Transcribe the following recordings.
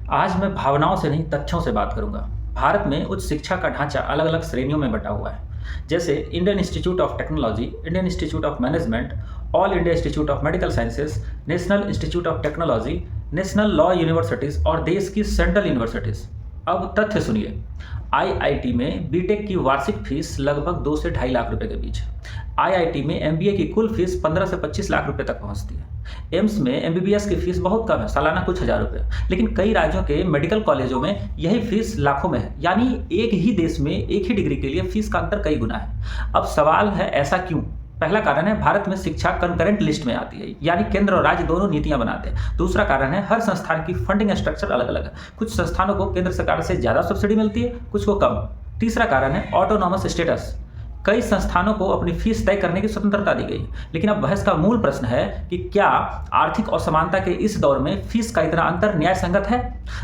आज मैं भावनाओं से नहीं तथ्यों से बात करूंगा। भारत में उच्च शिक्षा का ढांचा अलग अलग श्रेणियों में बटा हुआ है, जैसे Indian institute of technology, Indian institute of management, all India institute of medical sciences, national institute of technology, national law universities और देश की सेंट्रल यूनिवर्सिटीज़। अब तथ्य सुनिए। आईआईटी में बीटेक की वार्षिक फीस लगभग 2 से 2.5 लाख रुपए के बीच है। आईआईटी में एमबीए की कुल फीस 15 से 25 लाख रुपए तक पहुंचती है। एम्स में एमबीबीएस की फीस बहुत कम है, सालाना कुछ हज़ार रुपए। लेकिन कई राज्यों के मेडिकल कॉलेजों में यही फीस लाखों में है, यानी एक ही देश में एक ही डिग्री के लिए फीस का अंतर कई गुना है। अब सवाल है, ऐसा क्यों? पहला कारण है, भारत में शिक्षा कंकरेंट लिस्ट में आती है, यानी केंद्र और राज्य दोनों नीतियां बनाते हैं। दूसरा कारण है, हर संस्थान की फंडिंग स्ट्रक्चर अलग अलग है। कुछ संस्थानों को केंद्र सरकार से ज़्यादा सब्सिडी मिलती है, कुछ को कम। तीसरा कारण है ऑटोनॉमस स्टेटस। कई संस्थानों को अपनी फीस तय करने की स्वतंत्रता दी गई। लेकिन अब बहस का मूल प्रश्न है कि क्या आर्थिक असमानता के इस दौर में फीस का इतना अंतर न्याय संगत है?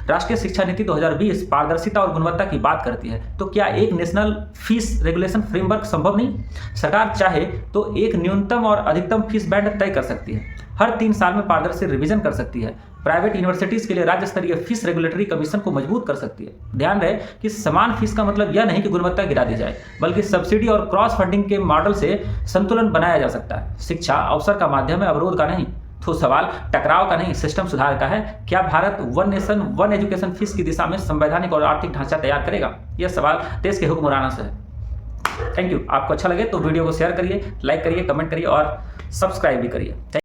राष्ट्रीय शिक्षा नीति 2020 पारदर्शिता और गुणवत्ता की बात करती है, तो क्या एक नेशनल फीस रेगुलेशन फ्रेमवर्क संभव नहीं? सरकार चाहे तो एक न्यूनतम और अधिकतम फीस बैंड तय कर सकती है, हर 3 साल में पारदर्शी रिवीजन कर सकती है, प्राइवेट यूनिवर्सिटीज़ के लिए राज्य स्तरीय फीस रेगुलेटरी कमीशन को मजबूत कर सकती है। ध्यान रहे कि समान फीस का मतलब यह नहीं कि गुणवत्ता गिरा दी जाए, बल्कि सब्सिडी और क्रॉस फंडिंग के मॉडल से संतुलन बनाया जा सकता है। शिक्षा अवसर का माध्यम है, अवरोध का नहीं। तो सवाल टकराव का नहीं, सिस्टम सुधार का है। क्या Bharat one nation one education fees की दिशा में संवैधानिक और आर्थिक ढांचा तैयार करेगा? यह सवाल देश के हुक्मरानों से है। Thank you. आपको अच्छा लगे तो वीडियो को शेयर करिए, लाइक करिए, कमेंट करिए और सब्सक्राइब भी करिए।